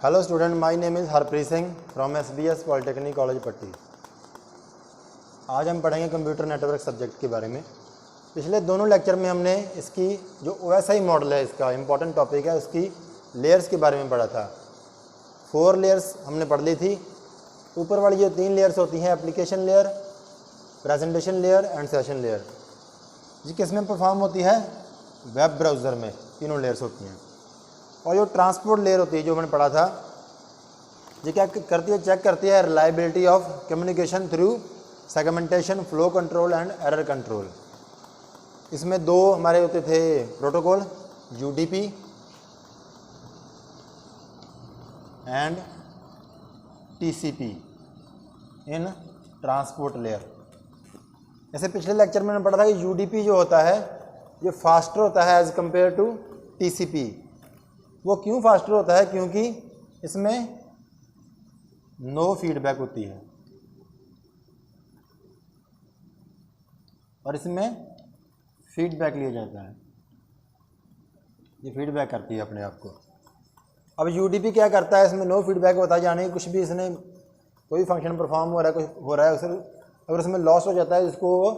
Hello student, my name is Harpreet Singh from SBS polytechnic college पट्टी। आज हम पढ़ेंगे कंप्यूटर नेटवर्क सब्जेक्ट के बारे में। पिछले दोनों लेक्चर में हमने इसकी जो OSI मॉडल है, इसका इम्पॉर्टेंट टॉपिक है, उसकी लेयर्स के बारे में पढ़ा था। 4 लेयर्स हमने पढ़ ली थी। ऊपर वाली जो 3 लेयर्स होती हैं, application layer, presentation layer and session layer, ये किस में परफॉर्म होती है? वेब ब्राउज़र में तीनों लेयर्स होती हैं। और जो ट्रांसपोर्ट लेयर होती है, जो मैंने पढ़ा था, ये क्या करती है? चेक करती है reliability of communication through segmentation, flow control and error control. इसमें 2 हमारे होते थे protocol, UDP and TCP in transport layer. जैसे पिछले लेक्चर में मैंने पढ़ा था कि UDP जो होता है ये फास्टर होता है एज कंपेयर टू TCP। वो क्यों फास्टर होता है? क्योंकि इसमें नो फीडबैक होती है और इसमें फीडबैक लिया जाता है। ये फीडबैक करती है अपने आप को। अब UDP क्या करता है? इसमें नो फीडबैक होता है, यानी कुछ भी इसने कोई फंक्शन परफॉर्म हो रहा है, कुछ हो रहा है, उसे अगर उसमें लॉस हो जाता है इसको वो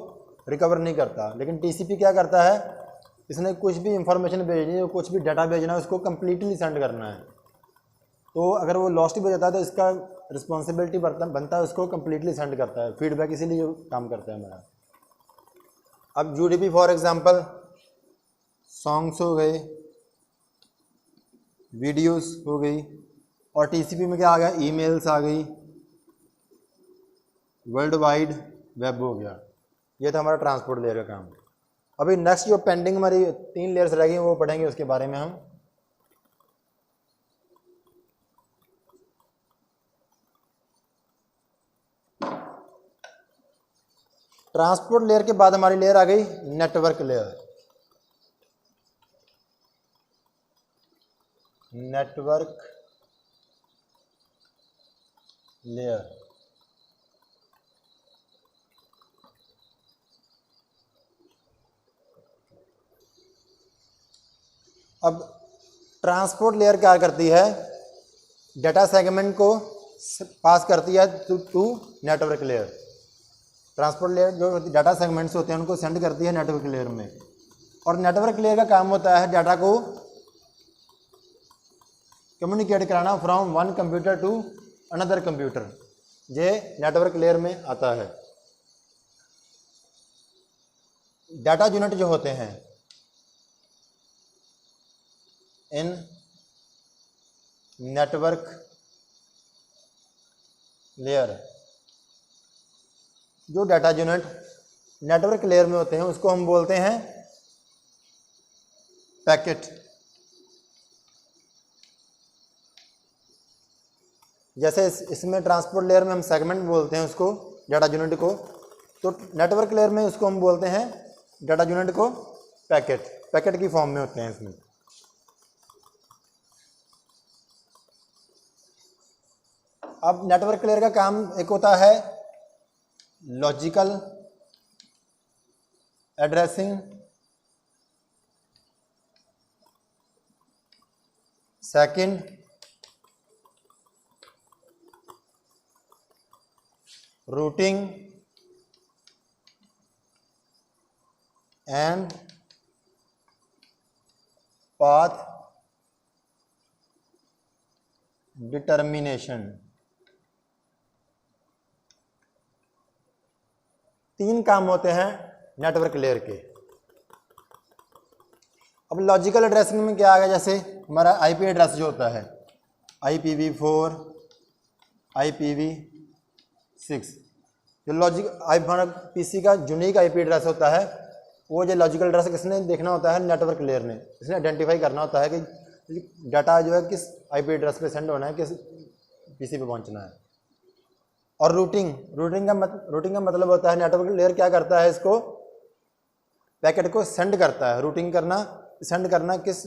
रिकवर नहीं करता। लेकिन TCP क्या करता है? इसने कुछ भी इंफॉर्मेशन भेजनी है, कुछ भी डाटा भेजना है, उसको कम्प्लीटली सेंड करना है। तो अगर वो लॉस्ट भी हो जाता है तो इसका रिस्पॉन्सिबिलिटी बनता है उसको कम्प्लीटली सेंड करता है। फीडबैक इसीलिए काम करता है हमारा। अब UDP फॉर एग्जांपल सॉन्ग्स हो गए, वीडियोस हो गई, और TCP में क्या आ गया? ईमेल्स आ गई, वर्ल्ड वाइड वेब हो गया। ये था हमारा ट्रांसपोर्ट लेयर का काम। अभी नेक्स्ट जो पेंडिंग हमारी 3 लेयर्स रह गई वो पढ़ेंगे, उसके बारे में हम। ट्रांसपोर्ट लेयर के बाद हमारी लेयर आ गई नेटवर्क लेयर। नेटवर्क लेयर अब ट्रांसपोर्ट लेयर क्या करती है? डाटा सेगमेंट को पास करती है to network layer. Transport layer जो डाटा सेगमेंट्स होते हैं उनको सेंड करती है नेटवर्क लेयर में। और नेटवर्क लेयर का काम होता है डाटा को कम्युनिकेट कराना from one computer to another computer. ये नेटवर्क लेयर में आता है। डाटा यूनिट जो होते हैं इन नेटवर्क लेयर, जो डाटा यूनिट नेटवर्क लेयर में होते हैं उसको हम बोलते हैं पैकेट। जैसे इसमें ट्रांसपोर्ट लेयर में हम सेगमेंट बोलते हैं उसको, डाटा यूनिट को, तो नेटवर्क लेयर में उसको हम बोलते हैं डाटा यूनिट को पैकेट। पैकेट की फॉर्म में होते हैं इसमें। अब नेटवर्क लेयर का काम एक होता है logical addressing, second routing and path determination. 3 काम होते हैं नेटवर्क लेयर के। अब लॉजिकल एड्रेसिंग में क्या आ गया? जैसे हमारा IP एड्रेस जो होता है IPv4, IPv6, जो हमारा PC का यूनिक IP एड्रेस होता है, वो जो लॉजिकल एड्रेस किसने देखना होता है? नेटवर्क लेयर ने। इसने आइडेंटिफाई करना होता है कि डाटा जो है किस IP एड्रेस पे सेंड होना है, किस PC पे पहुंचना है। और रूटिंग का मतलब होता है नेटवर्क लेयर क्या करता है? इसको पैकेट को सेंड करता है। रूटिंग करना, सेंड करना किस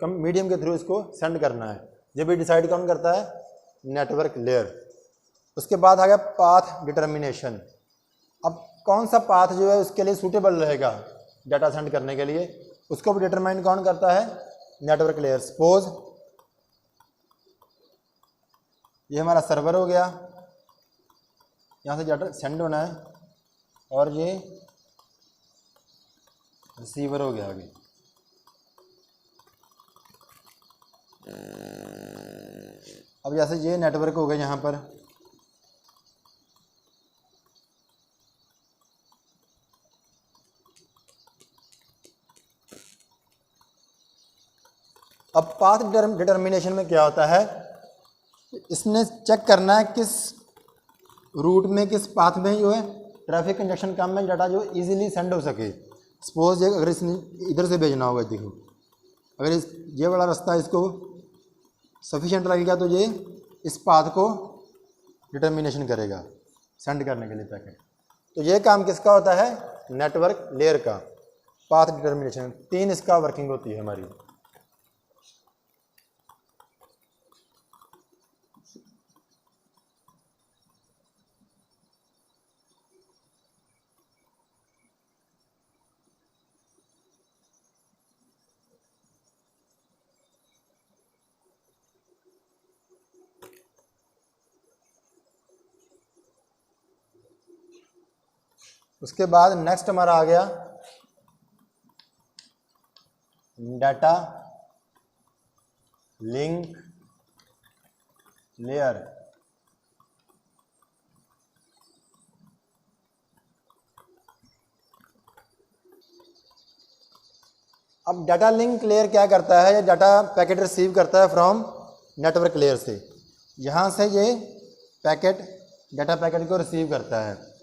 मीडियम के थ्रू इसको सेंड करना है, ये भी डिसाइड कौन करता है? Network layer. उसके बाद आ गया पाथ डिटर्मिनेशन। अब कौन सा पाथ जो है उसके लिए सूटेबल रहेगा डाटा सेंड करने के लिए, उसको भी डिटरमाइन कौन करता है? Network layer. सपोज ये हमारा सर्वर हो गया, यहाँ से डाटा सेंड होना है, और ये रिसीवर हो गया आगे। अब जैसे ये नेटवर्क हो गया यहाँ पर, अब पाथ डिटर्मिनेशन में क्या होता है, इसने चेक करना है किस रूट में, किस पाथ में जो है ट्रैफिक कंजेक्शन कम है, डाटा जो इजीली सेंड हो सके। सपोज अगर इसने इधर से भेजना होगा, देखो अगर ये वाला रास्ता इसको सफिशिएंट लगेगा तो ये इस पाथ को डिटर्मिनेशन करेगा सेंड करने के लिए पैकेट। तो ये काम किसका होता है, नेटवर्क लेयर का, पाथ डिटर्मिनेशन। 3 इसका वर्किंग होती है हमारी। उसके बाद नेक्स्ट हमारा आ गया डाटा लिंक लेयर। अब डाटा लिंक लेयर क्या करता है, ये डाटा पैकेट रिसीव करता है फ्रॉम नेटवर्क लेयर से। यहाँ से ये पैकेट डाटा पैकेट को रिसीव करता है।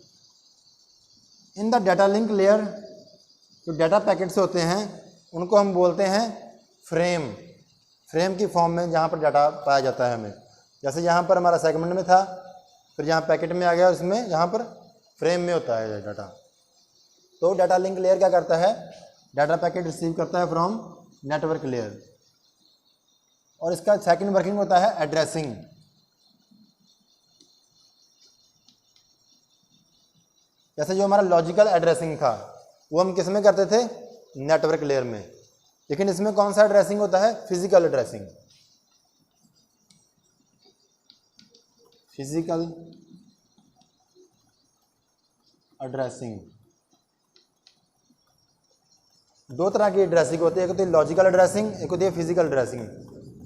In the data link layer जो डाटा पैकेट्स होते हैं उनको हम बोलते हैं फ्रेम। फ्रेम की फॉर्म में जहाँ पर डाटा पाया जाता है हमें, जैसे यहाँ पर हमारा सेगमेंट में था, फिर यहाँ पैकेट में आ गया, उसमें यहाँ पर फ्रेम में होता है डाटा। तो डाटा लिंक लेयर क्या करता है, डाटा पैकेट रिसीव करता है फ्रॉम नेटवर्क लेयर। और इसका सेकंड वर्किंग होता है एड्रेसिंग। जैसे जो हमारा लॉजिकल एड्रेसिंग था वो हम किस में करते थे, नेटवर्क लेयर में। लेकिन इसमें कौन सा एड्रेसिंग होता है, फिजिकल एड्रेसिंग। फिजिकल एड्रेसिंग, 2 तरह की एड्रेसिंग होती है, एक होती है लॉजिकल एड्रेसिंग, एक होती है फिजिकल एड्रेसिंग।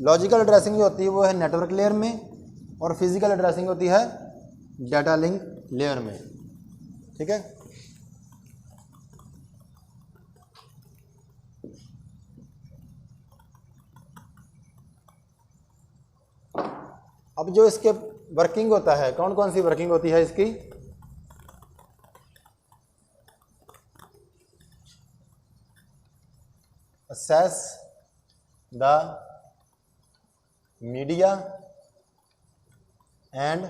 लॉजिकल एड्रेसिंग जो होती है वो है नेटवर्क लेयर में, और फिजिकल एड्रेसिंग होती है डाटा लिंक लेयर में। ठीक है। अब जो इसके वर्किंग होता है, कौन कौन सी वर्किंग होती है इसकी, assess the media and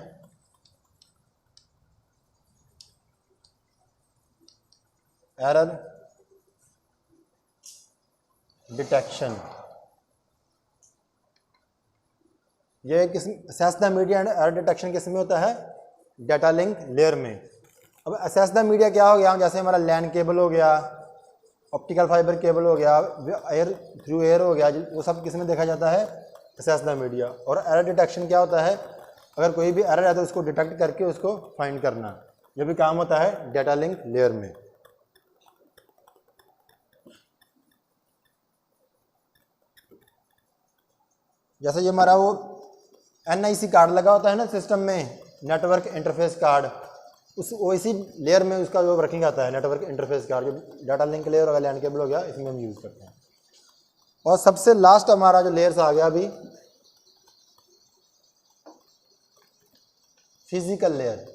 error detection। ये किस assess the media and error detection किस में होता है, डाटा लिंक लेयर में। अब assess the media क्या हो गया, जैसे हमारा लैन केबल हो गया, ऑप्टिकल फाइबर केबल हो गया, एयर थ्रू एयर हो गया, वो सब किस में देखा जाता है, assess the media। और एरर डिटेक्शन क्या होता है, अगर कोई भी एरर है तो उसको डिटेक्ट करके उसको फाइंड करना, ये भी काम होता है डाटा लिंक लेयर में। जैसे ये हमारा वो NIC कार्ड लगा होता है ना सिस्टम में, नेटवर्क इंटरफेस कार्ड, उस इसी लेयर में उसका जो वर्किंग आता है, नेटवर्क इंटरफेस कार्ड, जो डाटा लिंक लेयर होगा, लैन केबल हो गया, इसमें हम यूज़ करते हैं। और सबसे लास्ट हमारा जो लेयर्स आ गया अभी, फिजिकल लेयर।